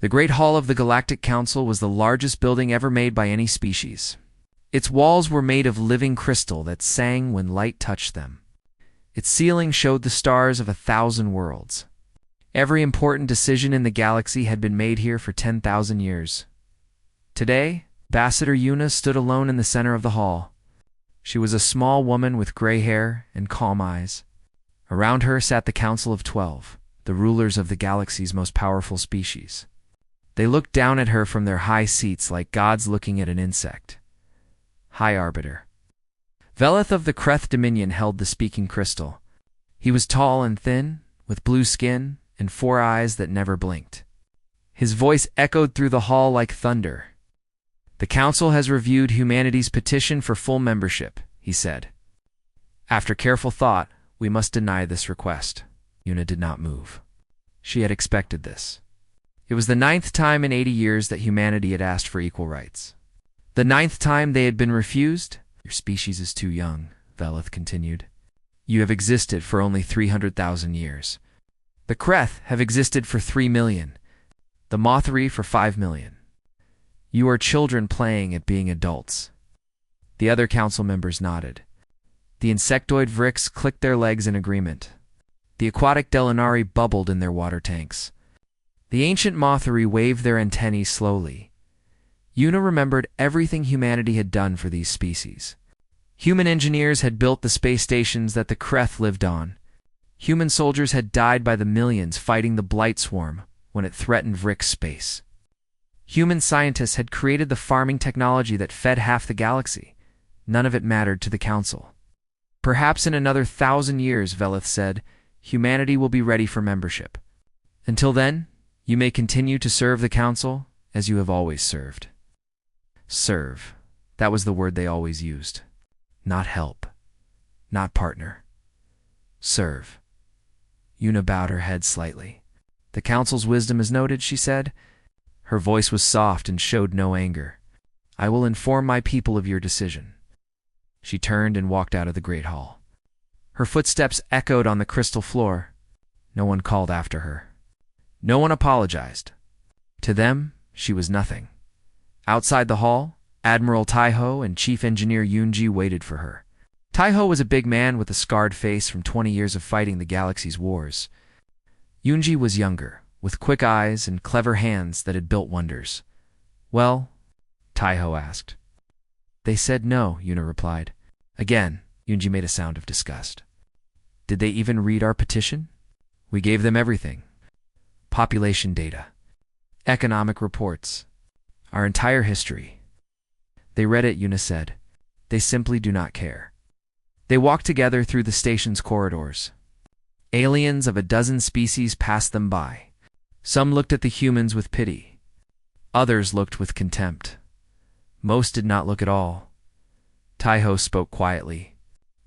The Great Hall of the Galactic Council was the largest building ever made by any species. Its walls were made of living crystal that sang when light touched them. Its ceiling showed the stars of 1,000 worlds. Every important decision in the galaxy had been made here for 10,000 years. Today, Ambassador Yuna stood alone in the center of the hall. She was a small woman with gray hair and calm eyes. Around her sat the Council of 12, the rulers of the galaxy's most powerful species. They looked down at her from their high seats like gods looking at an insect. High Arbiter. Velith of the Kreth Dominion held the speaking crystal. He was tall and thin, with blue skin and 4 eyes that never blinked. His voice echoed through the hall like thunder. "The Council has reviewed humanity's petition for full membership," he said. "After careful thought, we must deny this request." Yuna did not move. She had expected this. It was the 9th time in 80 years that humanity had asked for equal rights. The 9th time they had been refused. "Your species is too young," Velith continued. "You have existed for only 300,000 years. The Kreth have existed for 3 million. The Mothri for 5 million. You are children playing at being adults." The other council members nodded. The insectoid Vrix clicked their legs in agreement. The aquatic Delinari bubbled in their water tanks. The ancient Mothri waved their antennae slowly. Yuna remembered everything humanity had done for these species. Human engineers had built the space stations that the Kreth lived on. Human soldiers had died by the millions fighting the Blight Swarm when it threatened Vrix space. Human scientists had created the farming technology that fed half the galaxy. None of it mattered to the Council. "Perhaps in another 1,000 years," Velith said, "humanity will be ready for membership. Until then, you may continue to serve the Council as you have always served." Serve. That was the word they always used. Not help. Not partner. Serve. Yuna bowed her head slightly. "The Council's wisdom is noted," she said. Her voice was soft and showed no anger. "I will inform my people of your decision." She turned and walked out of the Great Hall. Her footsteps echoed on the crystal floor. No one called after her. No one apologized. To them, she was nothing. Outside the hall, Admiral Taiho and Chief Engineer Yunji waited for her. Taiho was a big man with a scarred face from 20 years of fighting the galaxy's wars. Yunji was younger, with quick eyes and clever hands that had built wonders. "Well?" Taiho asked. "They said no," Yuna replied. Again, Yunji made a sound of disgust. "Did they even read our petition? We gave them everything. Population data, economic reports, our entire history." "They read it," Yuna said. "They simply do not care." They walked together through the station's corridors. Aliens of a dozen species passed them by. Some looked at the humans with pity. Others looked with contempt. Most did not look at all. Taiho spoke quietly.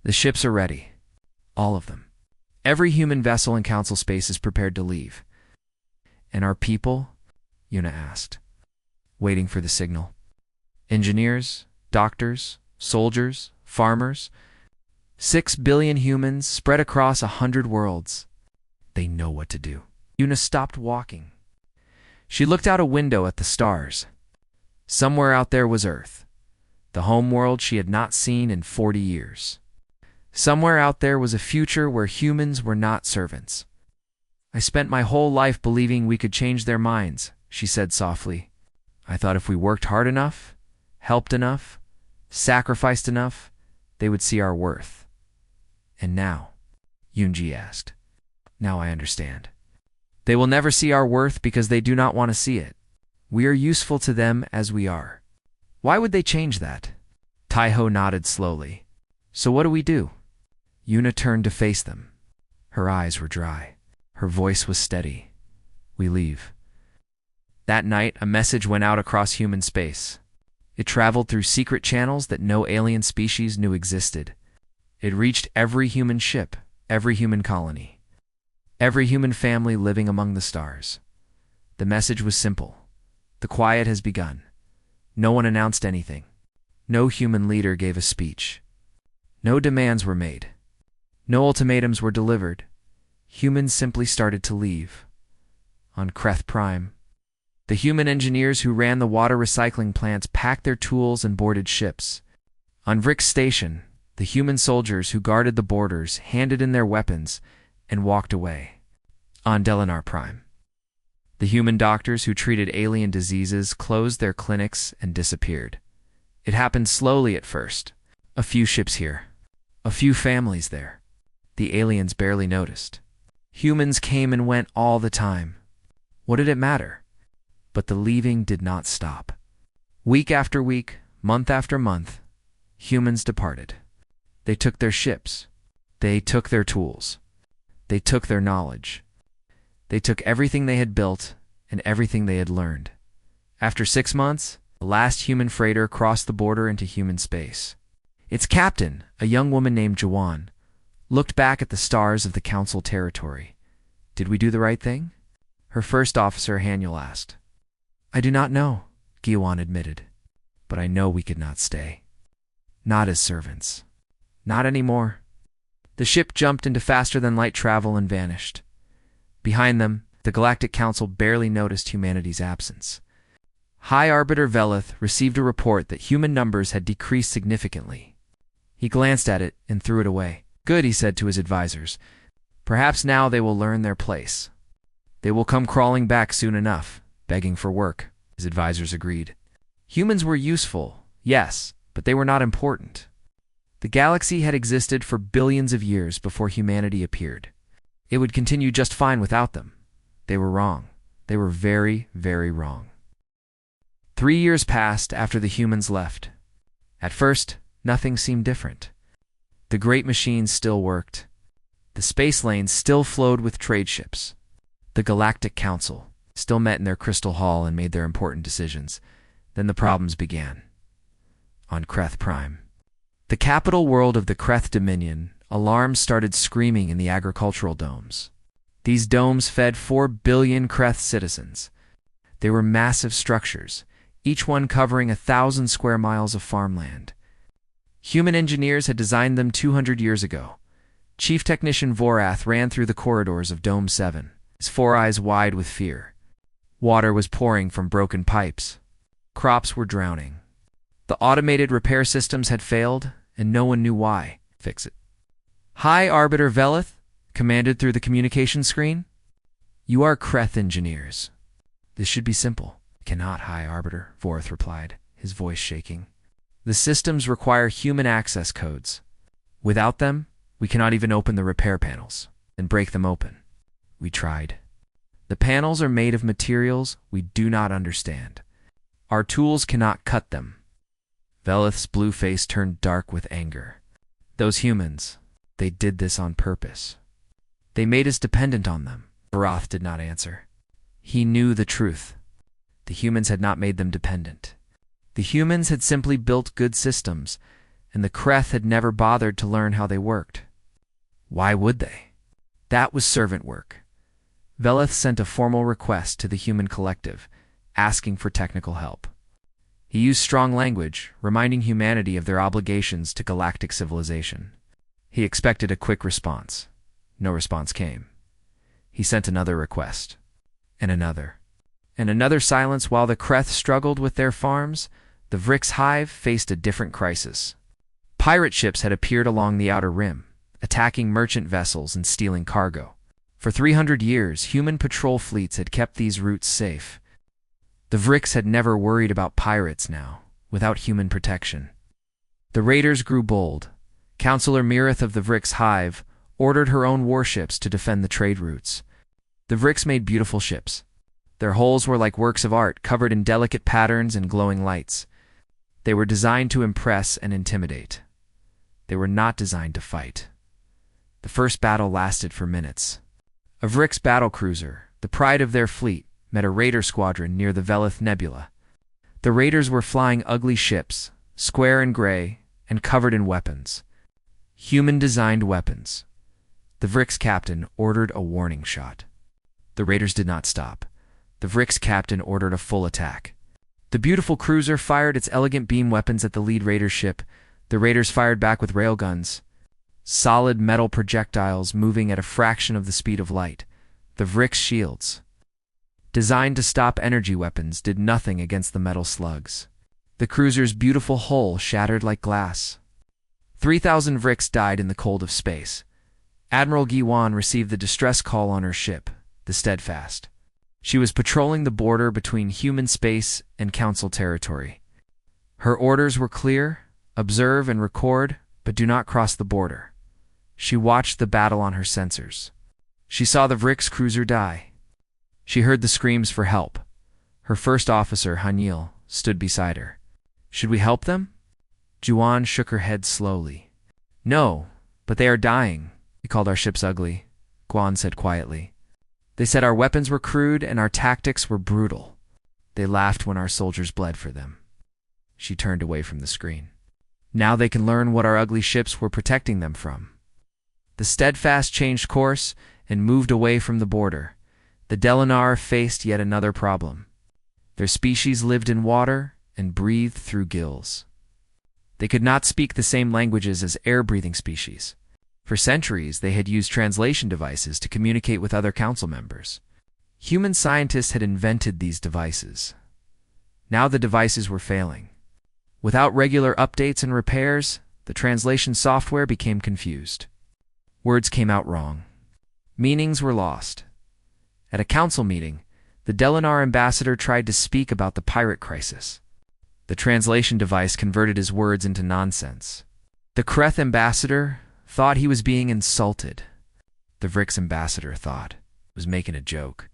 "The ships are ready. All of them. Every human vessel in Council space is prepared to leave." "And our people?" Yuna asked, waiting for the signal. "Engineers, doctors, soldiers, farmers. 6 billion humans spread across 100 worlds. They know what to do." Yuna stopped walking. She looked out a window at the stars. Somewhere out there was Earth, the home world she had not seen in 40 years. Somewhere out there was a future where humans were not servants. "I spent my whole life believing we could change their minds," she said softly. "I thought if we worked hard enough, helped enough, sacrificed enough, they would see our worth. And now?" Yunji asked. "Now I understand. They will never see our worth because they do not want to see it. We are useful to them as we are. Why would they change that?" Taiho nodded slowly. "So what do we do?" Yuna turned to face them. Her eyes were dry. Her voice was steady. "We leave." That night, a message went out across human space. It traveled through secret channels that no alien species knew existed. It reached every human ship, every human colony, every human family living among the stars. The message was simple. The quiet has begun. No one announced anything. No human leader gave a speech. No demands were made. No ultimatums were delivered. Humans simply started to leave. On Kreth Prime, The human engineers who ran the water recycling plants packed their tools and boarded ships. On Vrick's station, the human soldiers who guarded the borders handed in their weapons and walked away. On Delinar Prime, the human doctors who treated alien diseases closed their clinics and disappeared. It happened slowly at first. A few ships here, a few families there. The aliens barely noticed. Humans came and went all the time. What did it matter? But the leaving did not stop. Week after week, month after month, humans departed. They took their ships. They took their tools. They took their knowledge. They took everything they had built and everything they had learned. After 6 months, the last human freighter crossed the border into human space. Its captain, a young woman named Jawan, looked back at the stars of the Council territory. Did we do the right thing? Her first officer, Haniel, asked. I do not know, Giwan admitted, but I know we could not stay. Not as servants. Not anymore. The ship jumped into faster-than-light travel and vanished. Behind them, the Galactic Council barely noticed humanity's absence. High Arbiter Velith received a report that human numbers had decreased significantly. He glanced at it and threw it away. Good, he said to his advisors. Perhaps now they will learn their place. They will come crawling back soon enough, begging for work, his advisors agreed. Humans were useful, yes, but they were not important. The galaxy had existed for billions of years before humanity appeared. It would continue just fine without them. They were wrong. They were very, very wrong. 3 years passed after the humans left. At first, nothing seemed different. The great machines still worked. The space lanes still flowed with trade ships. The Galactic Council still met in their crystal hall and made their important decisions. Then the problems began. On Kreth Prime, the capital world of the Kreth Dominion, alarms started screaming in the agricultural domes. These domes fed 4 billion Kreth citizens. They were massive structures, each one covering 1,000 square miles of farmland. Human engineers had designed them 200 years ago. Chief Technician Vorath ran through the corridors of Dome 7, his 4 eyes wide with fear. Water was pouring from broken pipes. Crops were drowning. The automated repair systems had failed, and no one knew why. Fix it. High Arbiter Velith commanded through the communication screen. You are Kreth engineers. This should be simple. Cannot, High Arbiter, Vorath replied, his voice shaking. The systems require human access codes. Without them, we cannot even open the repair panels and break them open. We tried. The panels are made of materials we do not understand. Our tools cannot cut them. Velith's blue face turned dark with anger. Those humans, they did this on purpose. They made us dependent on them. Vorath did not answer. He knew the truth. The humans had not made them dependent. The humans had simply built good systems, and the Kreth had never bothered to learn how they worked. Why would they? That was servant work. Velith sent a formal request to the human collective, asking for technical help. He used strong language, reminding humanity of their obligations to galactic civilization. He expected a quick response. No response came. He sent another request, and another. And another silence while the Kreth struggled with their farms. The Vrix hive faced a different crisis. Pirate ships had appeared along the outer rim, attacking merchant vessels and stealing cargo. For 300 years, human patrol fleets had kept these routes safe. The Vrix had never worried about pirates now, without human protection. The raiders grew bold. Counselor Mirith of the Vrix hive ordered her own warships to defend the trade routes. The Vrix made beautiful ships. Their hulls were like works of art, covered in delicate patterns and glowing lights. They were designed to impress and intimidate. They were not designed to fight. The first battle lasted for minutes. A Vrix battlecruiser, the pride of their fleet, met a raider squadron near the Velith Nebula. The raiders were flying ugly ships, square and gray, and covered in weapons. Human-designed weapons. The Vrix captain ordered a warning shot. The raiders did not stop. The Vrix captain ordered a full attack. The beautiful cruiser fired its elegant beam weapons at the lead raider ship. The raiders fired back with railguns. Solid metal projectiles moving at a fraction of the speed of light. The Vrix shields. designed to stop energy weapons, did nothing against the metal slugs. The cruiser's beautiful hull shattered like glass. 3,000 Vrix died in the cold of space. Admiral Giwan received the distress call on her ship, the Steadfast. She was patrolling the border between human space and Council territory. Her orders were clear: observe and record, but do not cross the border. She watched the battle on her sensors. She saw the Vrix cruiser die. She heard the screams for help. Her first officer, Haniel, stood beside her. Should we help them? Juan shook her head slowly. No, but they are dying. They called our ships ugly, Guan said quietly. They said our weapons were crude and our tactics were brutal. They laughed when our soldiers bled for them. She turned away from the screen. Now they can learn what our ugly ships were protecting them from. The Steadfast changed course and moved away from the border. The Delanar faced yet another problem. Their species lived in water and breathed through gills. They could not speak the same languages as air-breathing species. For centuries, they had used translation devices to communicate with other council members. Human scientists had invented these devices. Now the devices were failing. Without regular updates and repairs, the translation software became confused. Words came out wrong. Meanings were lost. At a council meeting, the Delanar ambassador tried to speak about the pirate crisis. The translation device converted his words into nonsense. The Kreth ambassador thought he was being insulted. The Vrix ambassador thought he was making a joke.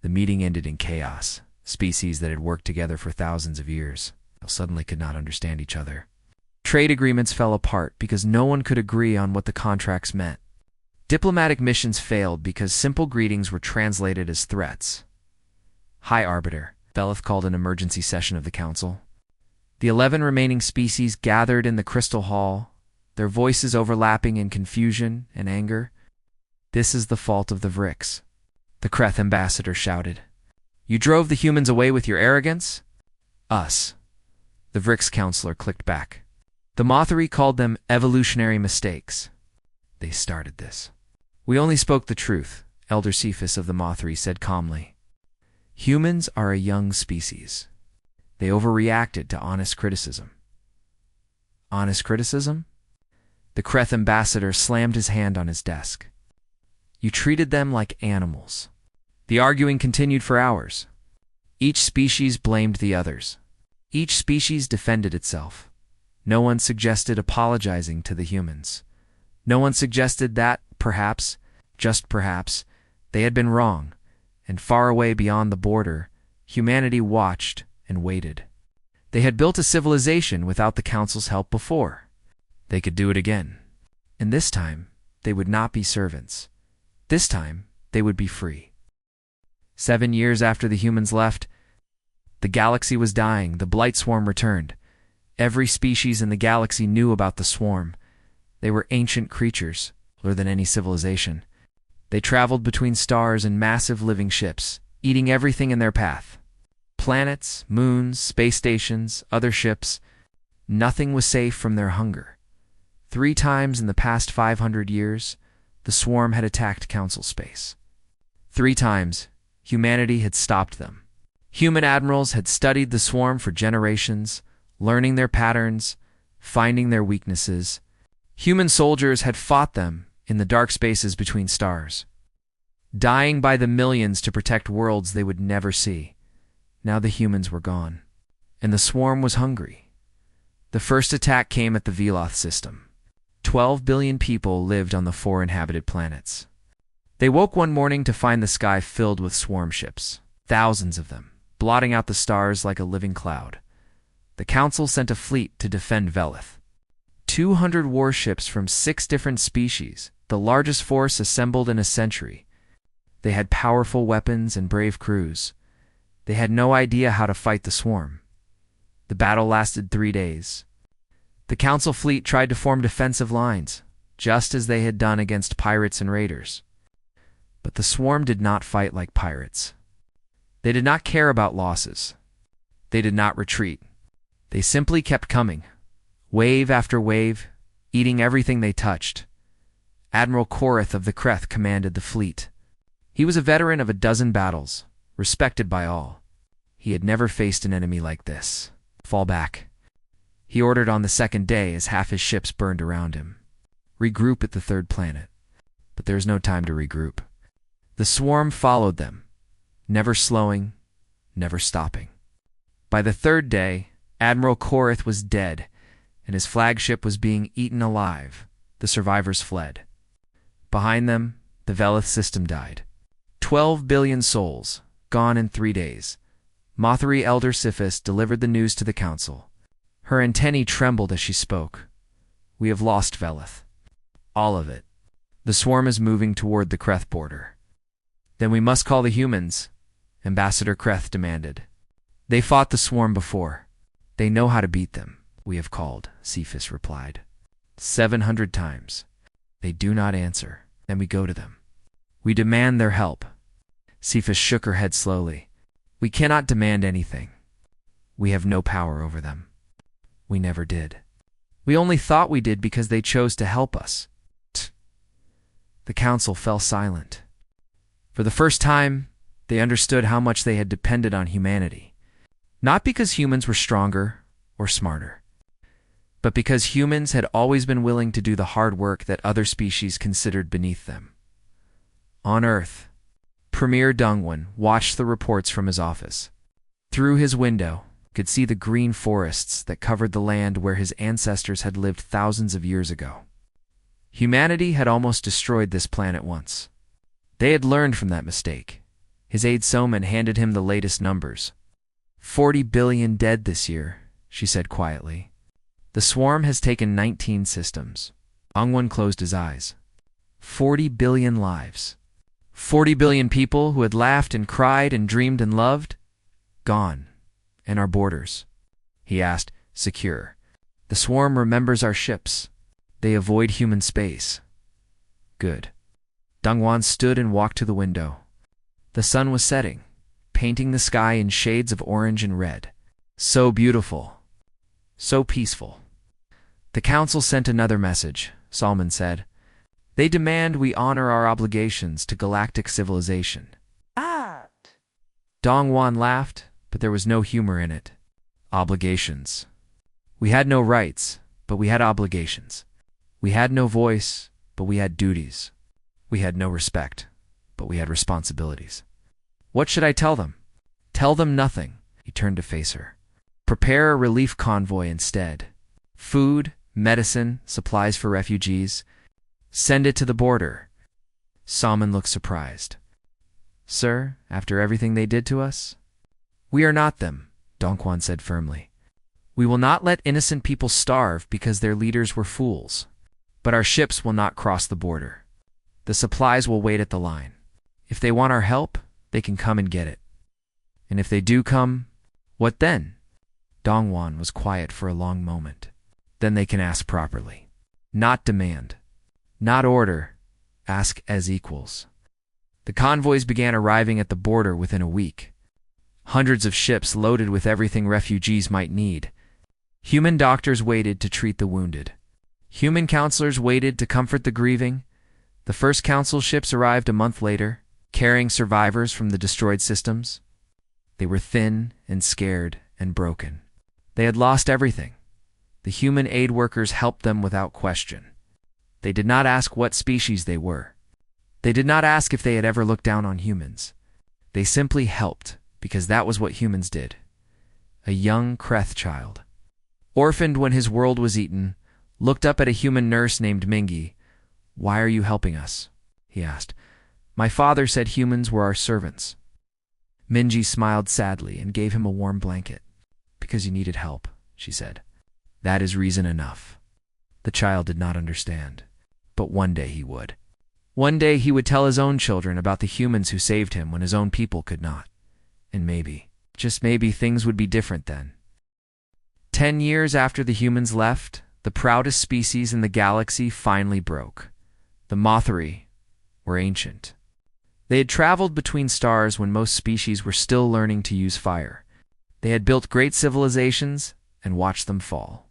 The meeting ended in chaos. Species that had worked together for thousands of years suddenly could not understand each other. Trade agreements fell apart because no one could agree on what the contracts meant. Diplomatic missions failed because simple greetings were translated as threats. High Arbiter, Belith called an emergency session of the council. The 11 remaining species gathered in the Crystal Hall, their voices overlapping in confusion and anger. This is the fault of the Vrix, the Kreth ambassador shouted. You drove the humans away with your arrogance? Us. The Vrix counselor clicked back. The Motheri called them evolutionary mistakes. They started this. We only spoke the truth, Elder Cephas of the Motheri said calmly. Humans are a young species. They overreacted to honest criticism. Honest criticism? The Kreth ambassador slammed his hand on his desk. You treated them like animals. The arguing continued for hours. Each species blamed the others. Each species defended itself. No one suggested apologizing to the humans. No one suggested that, perhaps, just perhaps, they had been wrong, and far away beyond the border, humanity watched and waited. They had built a civilization without the Council's help before. They could do it again. And this time, they would not be servants. This time, they would be free. 7 years after the humans left, the galaxy was dying. The Blight Swarm returned. Every species in the galaxy knew about the swarm. They were ancient creatures, older than any civilization. They traveled between stars in massive living ships, eating everything in their path. Planets, moons, space stations, other ships. Nothing was safe from their hunger. 3 times in the past 500 years, the swarm had attacked Council space. 3 times, humanity had stopped them. Human admirals had studied the swarm for generations, learning their patterns, finding their weaknesses. Human soldiers had fought them in the dark spaces between stars, dying by the millions to protect worlds they would never see. Now the humans were gone, and the swarm was hungry. The first attack came at the Veloth system. 12 billion people lived on the 4 inhabited planets. They woke one morning to find the sky filled with swarm ships, thousands of them, blotting out the stars like a living cloud. The Council sent a fleet to defend Velith. 200 warships from 6 different species, the largest force assembled in a century. They had powerful weapons and brave crews. They had no idea how to fight the swarm. The battle lasted 3 days. The Council fleet tried to form defensive lines, just as they had done against pirates and raiders. But the swarm did not fight like pirates. They did not care about losses. They did not retreat. They simply kept coming, wave after wave, eating everything they touched. Admiral Korith of the Kreth commanded the fleet. He was a veteran of a dozen battles. respected by all. He had never faced an enemy like this. Fall back, he ordered on the second day as half his ships burned around him. Regroup at the third planet. But there was no time to regroup. The swarm followed them, never slowing, never stopping. By the third day, Admiral Korath was dead, and his flagship was being eaten alive. The survivors fled. Behind them, the Velith system died. 12 billion souls, gone in 3 days. Motheri Elder Sifis delivered the news to the council. Her antennae trembled as she spoke. We have lost Velith. All of it. The swarm is moving toward the Kreth border. Then we must call the humans, Ambassador Kreth demanded. They fought the swarm before. They know how to beat them. We have called, Cephas replied. 700 times. They do not answer. Then we go to them. We demand their help. Cephas shook her head slowly. We cannot demand anything. We have no power over them. We never did. We only thought we did because they chose to help us. The council fell silent. For the first time, they understood how much they had depended on humanity. Not because humans were stronger or smarter, but because humans had always been willing to do the hard work that other species considered beneath them. On Earth, Premier Dongwon watched the reports from his office. Through his window, he could see the green forests that covered the land where his ancestors had lived thousands of years ago. Humanity had almost destroyed this planet once. They had learned from that mistake. His aide Soman handed him the latest numbers. 40 billion dead this year, she said quietly. The swarm has taken 19 systems. Dongwon closed his eyes. 40 billion lives. 40 billion people who had laughed and cried and dreamed and loved? Gone. And our borders? He asked, secure. The swarm remembers our ships. They avoid human space. Good. Dongwon stood and walked to the window. The sun was setting, painting the sky in shades of orange and red. So beautiful. So peaceful. The council sent another message, Salman said. They demand we honor our obligations to galactic civilization. Dongwon laughed, but there was no humor in it. Obligations. We had no rights, but we had obligations. We had no voice, but we had duties. We had no respect, but we had responsibilities. What should I tell them? Tell them nothing. He turned to face her. Prepare a relief convoy instead. Food, medicine, supplies for refugees. Send it to the border. Salman looked surprised. Sir, after everything they did to us? We are not them, Dongwon said firmly. We will not let innocent people starve because their leaders were fools. But our ships will not cross the border. The supplies will wait at the line. If they want our help, they can come and get it. And if they do come, what then? Dongwon was quiet for a long moment. Then they can ask properly. Not demand. Not order. Ask as equals. The convoys began arriving at the border within a week. Hundreds of ships loaded with everything refugees might need. Human doctors waited to treat the wounded. Human counselors waited to comfort the grieving. The first council ships arrived a month later, carrying survivors from the destroyed systems. They were thin and scared and broken. They had lost everything. The human aid workers helped them without question. They did not ask what species they were. They did not ask if they had ever looked down on humans. They simply helped, because that was what humans did. A young Kreth child, orphaned when his world was eaten, looked up at a human nurse named Mingi. Why are you helping us? He asked. My father said humans were our servants. Mingi smiled sadly and gave him a warm blanket. Because you needed help, she said. That is reason enough. The child did not understand, but one day he would. One day he would tell his own children about the humans who saved him when his own people could not. And maybe, just maybe, things would be different then. 10 years after the humans left, the proudest species in the galaxy finally broke. The Motheri were ancient. They had traveled between stars when most species were still learning to use fire. They had built great civilizations and watched them fall.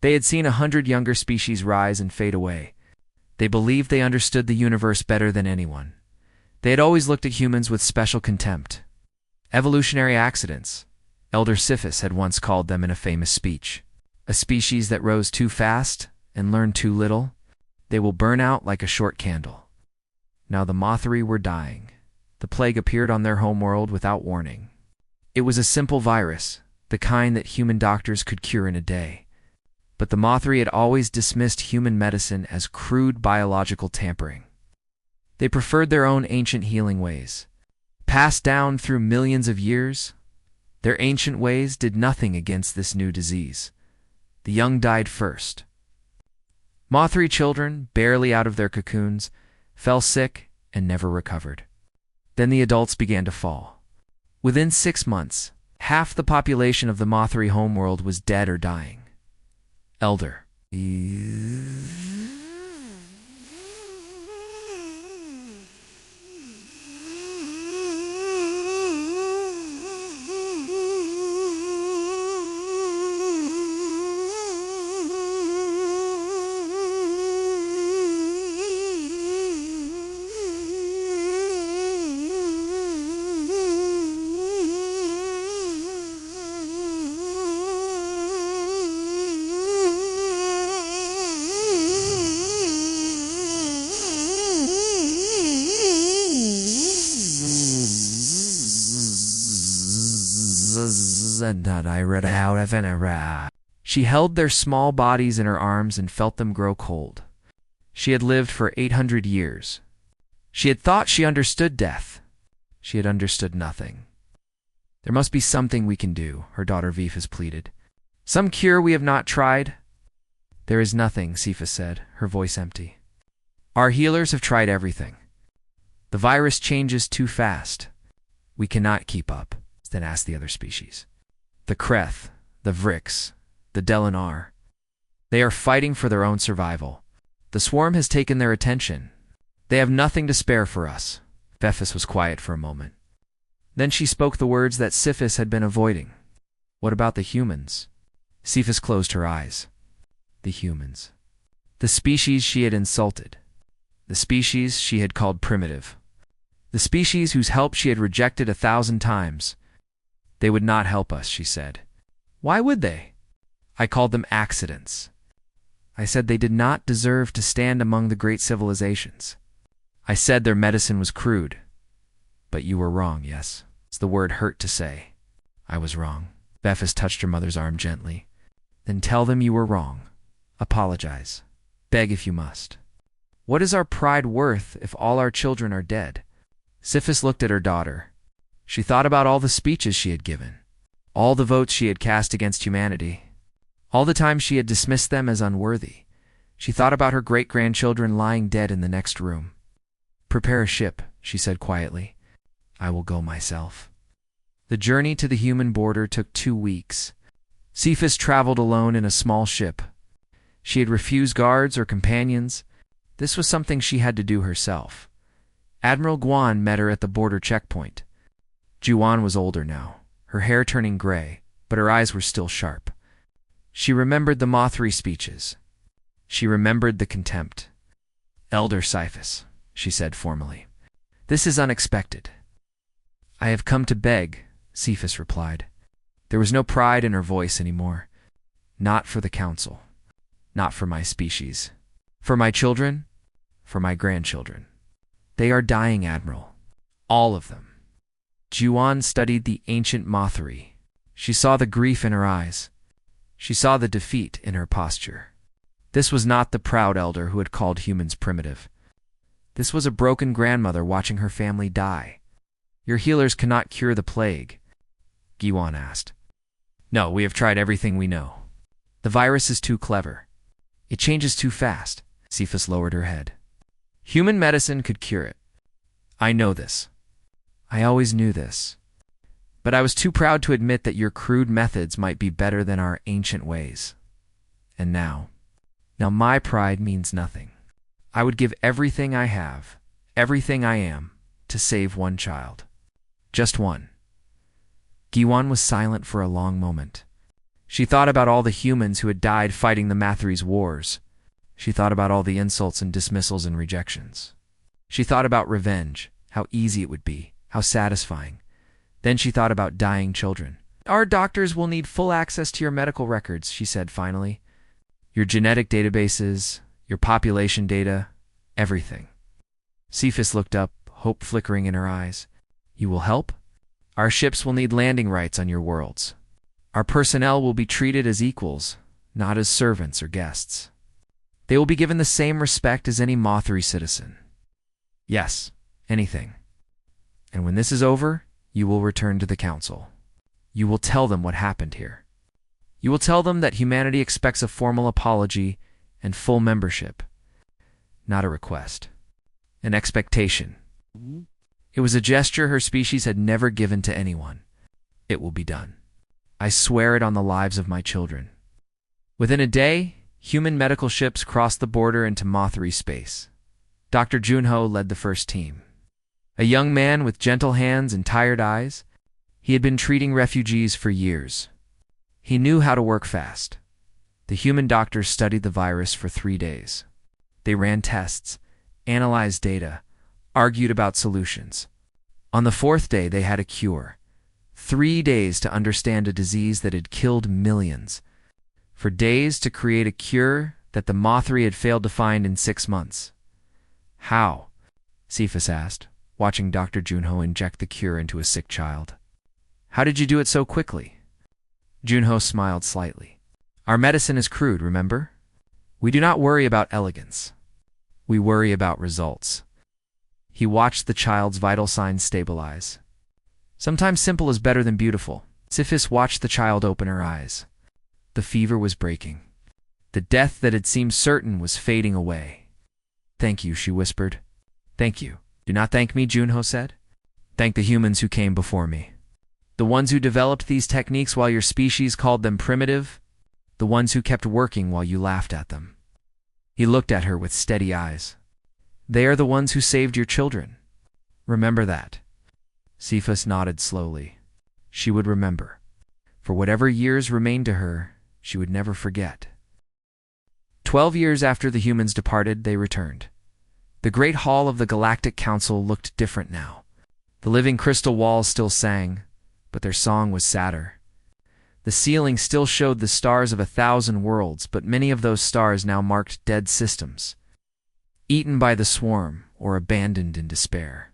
They had seen 100 younger species rise and fade away. They believed they understood the universe better than anyone. They had always looked at humans with special contempt. Evolutionary accidents, Elder Sisyphus had once called them in a famous speech. A species that rose too fast and learned too little, they will burn out like a short candle. Now the Mothri were dying. The plague appeared on their homeworld without warning. It was a simple virus, the kind that human doctors could cure in a day. But the Mothri had always dismissed human medicine as crude biological tampering. They preferred their own ancient healing ways. Passed down through millions of years, their ancient ways did nothing against this new disease. The young died first. Mothri children, barely out of their cocoons, fell sick and never recovered. Then the adults began to fall. Within 6 months, half the population of the Mothri homeworld was dead or dying. Elder. She held their small bodies in her arms and felt them grow cold. She had lived for 800 years. She had thought she understood death. She had understood nothing. There must be something we can do, her daughter Vifas pleaded. Some cure we have not tried? There is nothing, Sifa said, her voice empty. Our healers have tried everything. The virus changes too fast. We cannot keep up, then asked the other species. The Kreth, the Vrix, the Delinar. They are fighting for their own survival. The swarm has taken their attention. They have nothing to spare for us. Vifas was quiet for a moment. Then she spoke the words that Sisyphus had been avoiding. What about the humans? Sisyphus closed her eyes. The humans. The species she had insulted. The species she had called primitive. The species whose help she had rejected 1,000 times. They would not help us, she said. Why would they? I called them accidents. I said they did not deserve to stand among the great civilizations. I said their medicine was crude. But you were wrong, yes. The word hurt to say. I was wrong. Vifas touched her mother's arm gently. Then tell them you were wrong. Apologize. Beg if you must. What is our pride worth if all our children are dead? Sisyphus looked at her daughter. She thought about all the speeches she had given, all the votes she had cast against humanity, all the time she had dismissed them as unworthy. She thought about her great-grandchildren lying dead in the next room. Prepare a ship, she said quietly. I will go myself. The journey to the human border took 2 weeks. Sisyphus traveled alone in a small ship. She had refused guards or companions. This was something she had to do herself. Admiral Guan met her at the border checkpoint. Juan was older now, her hair turning gray, but her eyes were still sharp. She remembered the Mothri speeches. She remembered the contempt. Elder Sisyphus, she said formally. This is unexpected. I have come to beg, Sisyphus replied. There was no pride in her voice anymore. Not for the council. Not for my species. For my children. For my grandchildren. They are dying, Admiral. All of them. Juan studied the ancient Mothri. She saw the grief in her eyes. She saw the defeat in her posture. This was not the proud elder who had called humans primitive. This was a broken grandmother watching her family die. Your healers cannot cure the plague, Guan asked. No, we have tried everything we know. The virus is too clever. It changes too fast. Sisyphus lowered her head. Human medicine could cure it. I know this. I always knew this. But I was too proud to admit that your crude methods might be better than our ancient ways. And now my pride means nothing. I would give everything I have, everything I am, to save one child. Just one. Guan was silent for a long moment. She thought about all the humans who had died fighting the Mothri's wars. She thought about all the insults and dismissals and rejections. She thought about revenge, how easy it would be, how satisfying. Then she thought about dying children. Our doctors will need full access to your medical records, she said finally. Your genetic databases, your population data, everything. Cephas looked up, hope flickering in her eyes. You will help? Our ships will need landing rights on your worlds. Our personnel will be treated as equals, not as servants or guests. They will be given the same respect as any Mothri citizen. Yes, anything. And when this is over, you will return to the Council. You will tell them what happened here. You will tell them that humanity expects a formal apology and full membership, not a request. An expectation. It was a gesture her species had never given to anyone. It will be done. I swear it on the lives of my children. Within a day, human medical ships crossed the border into Mothri space. Dr. Junho led the first team. A young man with gentle hands and tired eyes, he had been treating refugees for years. He knew how to work fast. The human doctors studied the virus for 3 days. They ran tests, analyzed data, argued about solutions. On the 4th day, they had a cure. 3 days to understand a disease that had killed millions. For days to create a cure that the Mothri had failed to find in 6 months. How? Cephas asked, watching Dr. Junho inject the cure into a sick child. How did you do it so quickly? Junho smiled slightly. Our medicine is crude, remember? We do not worry about elegance. We worry about results. He watched the child's vital signs stabilize. Sometimes simple is better than beautiful. Cephas watched the child open her eyes. The fever was breaking. The death that had seemed certain was fading away. Thank you, she whispered. Thank you. Do not thank me, Junho said. Thank the humans who came before me. The ones who developed these techniques while your species called them primitive. The ones who kept working while you laughed at them. He looked at her with steady eyes. They are the ones who saved your children. Remember that. Cephas nodded slowly. She would remember. For whatever years remained to her, she would never forget. 12 years after the humans departed, they returned. The great hall of the Galactic Council looked different now. The living crystal walls still sang, but their song was sadder. The ceiling still showed the stars of 1,000 worlds, but many of those stars now marked dead systems, eaten by the swarm or abandoned in despair.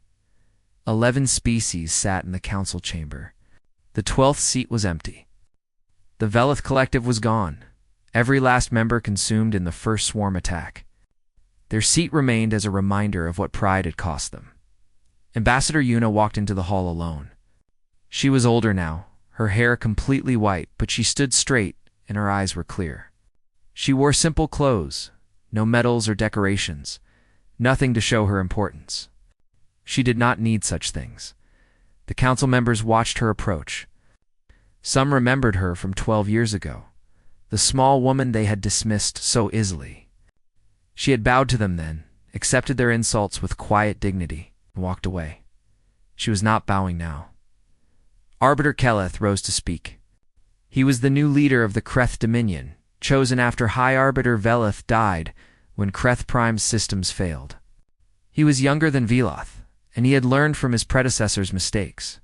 11 species sat in the council chamber. The 12th seat was empty. The Velith Collective was gone, every last member consumed in the first swarm attack. Their seat remained as a reminder of what pride had cost them. Ambassador Yuna walked into the hall alone. She was older now, her hair completely white, but she stood straight and her eyes were clear. She wore simple clothes, no medals or decorations, nothing to show her importance. She did not need such things. The council members watched her approach. Some remembered her from 12 years ago, the small woman they had dismissed so easily. She had bowed to them then, accepted their insults with quiet dignity, and walked away. She was not bowing now. Arbiter Keleth rose to speak. He was the new leader of the Kreth Dominion, chosen after High Arbiter Velith died when Kreth Prime's systems failed. He was younger than Veloth, and he had learned from his predecessor's mistakes.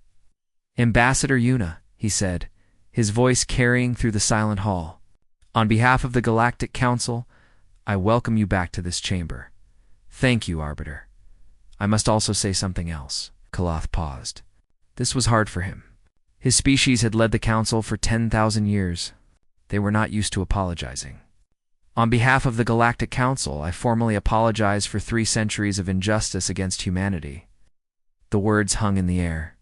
Ambassador Yuna, he said, his voice carrying through the silent hall. On behalf of the Galactic Council, I welcome you back to this chamber. Thank you, Arbiter. I must also say something else. Kalath paused. This was hard for him. His species had led the council for 10,000 years. They were not used to apologizing. On behalf of the Galactic Council, I formally apologize for 3 centuries of injustice against humanity. The words hung in the air.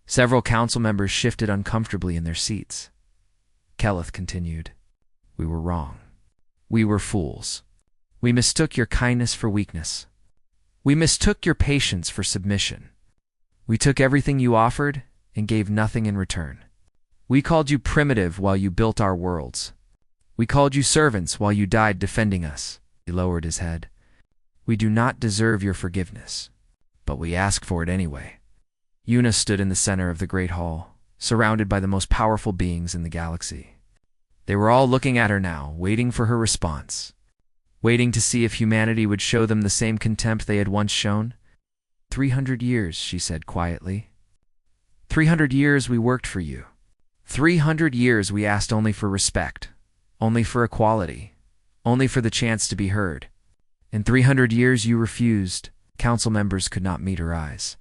Several council members shifted uncomfortably in their seats. Keleth continued. We were wrong. We were fools. We mistook your kindness for weakness. We mistook your patience for submission. We took everything you offered and gave nothing in return. We called you primitive while you built our worlds. We called you servants while you died defending us. He lowered his head. We do not deserve your forgiveness, but we ask for it anyway. Yuna stood in the center of the great hall, surrounded by the most powerful beings in the galaxy. They were all looking at her now, waiting for her response, waiting to see if humanity would show them the same contempt they had once shown. 300 years, she said quietly. 300 years we worked for you. 300 years we asked only for respect, only for equality, only for the chance to be heard. In 300 years you refused. Council members could not meet her eyes.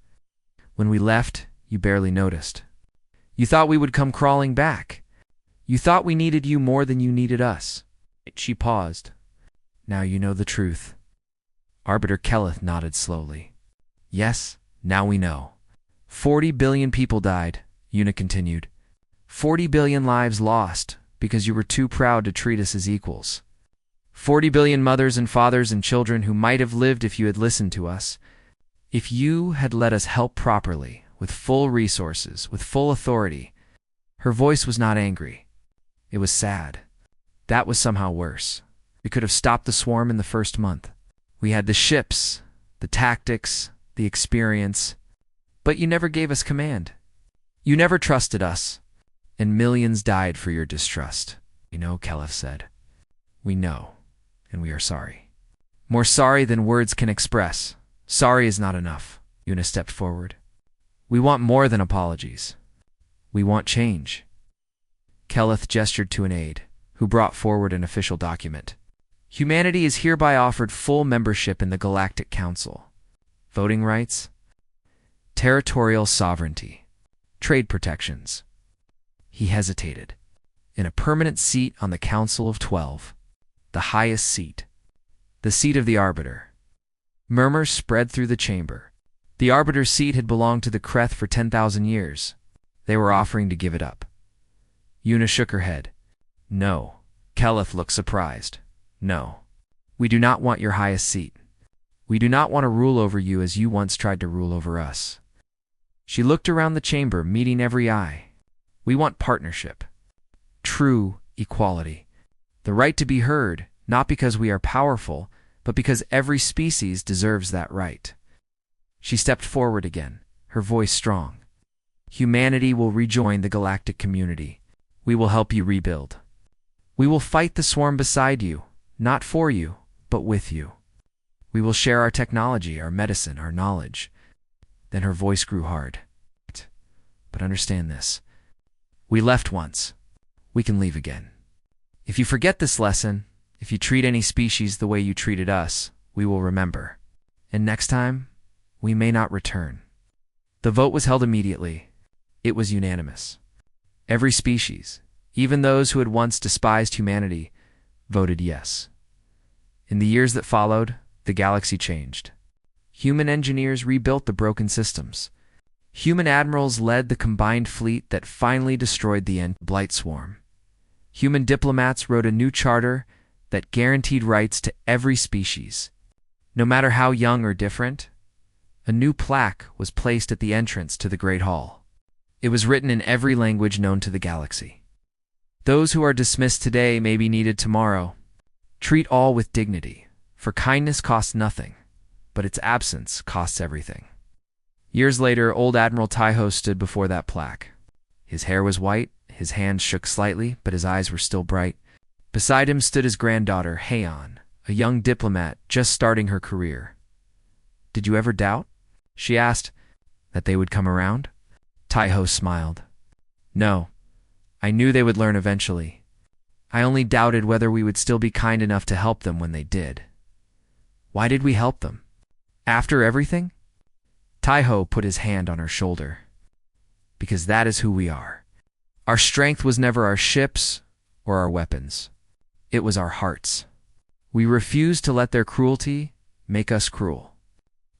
When we left, you barely noticed. You thought we would come crawling back. You thought we needed you more than you needed us. She paused. Now you know the truth. Arbiter Kelleth nodded slowly. Yes, now we know. 40 billion people died, Una continued. 40 billion lives lost because you were too proud to treat us as equals. 40 billion mothers and fathers and children who might have lived if you had listened to us. If you had let us help properly, with full resources, with full authority. Her voice was not angry. It was sad. That was somehow worse. We could have stopped the swarm in the first month. We had the ships, the tactics, the experience. But you never gave us command. You never trusted us. And millions died for your distrust. We know, Kelleth said. We know, and we are sorry. More sorry than words can express. Sorry is not enough. Una stepped forward. We want more than apologies. We want change. Kelleth gestured to an aide, who brought forward an official document. Humanity is hereby offered full membership in the Galactic Council. Voting rights, territorial sovereignty, trade protections. He hesitated. In a permanent seat on the Council of 12, the highest seat, the seat of the Arbiter. Murmurs spread through the chamber. The Arbiter's seat had belonged to the Kreth for 10,000 years. They were offering to give it up. Una shook her head. No. Kelleth looked surprised. No. We do not want your highest seat. We do not want to rule over you as you once tried to rule over us. She looked around the chamber, meeting every eye. We want partnership. True equality. The right to be heard, not because we are powerful, but because every species deserves that right. She stepped forward again, her voice strong. Humanity will rejoin the galactic community. We will help you rebuild. We will fight the swarm beside you, not for you, but with you. We will share our technology, our medicine, our knowledge. Then her voice grew hard. But understand this. We left once. We can leave again. If you forget this lesson, if you treat any species the way you treated us, we will remember. And next time, we may not return. The vote was held immediately. It was unanimous. Every species, even those who had once despised humanity, voted yes. In the years that followed, the galaxy changed. Human engineers rebuilt the broken systems. Human admirals led the combined fleet that finally destroyed the Blight Swarm. Human diplomats wrote a new charter that guaranteed rights to every species. No matter how young or different, a new plaque was placed at the entrance to the Great Hall. It was written in every language known to the galaxy. Those who are dismissed today may be needed tomorrow. Treat all with dignity, for kindness costs nothing, but its absence costs everything. Years later, old Admiral Taiho stood before that plaque. His hair was white, his hands shook slightly, but his eyes were still bright. Beside him stood his granddaughter, Heian, a young diplomat just starting her career. Did you ever doubt, she asked, that they would come around? Taiho smiled. No, I knew they would learn eventually. I only doubted whether we would still be kind enough to help them when they did. Why did we help them? After everything? Taiho put his hand on her shoulder. Because that is who we are. Our strength was never our ships or our weapons. It was our hearts. We refused to let their cruelty make us cruel.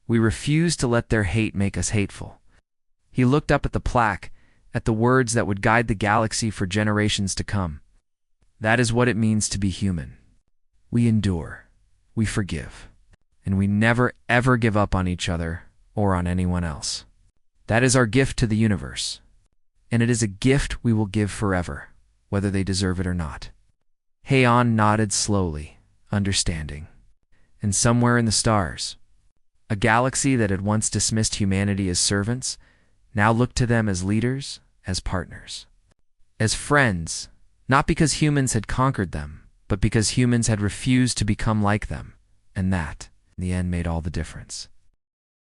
We refused to let their hate make us hateful. He looked up at the plaque, at the words that would guide the galaxy for generations to come. That is what it means to be human. We endure, we forgive, and we never ever give up on each other or on anyone else. That is our gift to the universe, and it is a gift we will give forever, whether they deserve it or not. Heian nodded slowly, understanding. And somewhere in the stars, a galaxy that had once dismissed humanity as servants now looked to them as leaders, as partners, as friends, not because humans had conquered them, but because humans had refused to become like them, and that, in the end, made all the difference.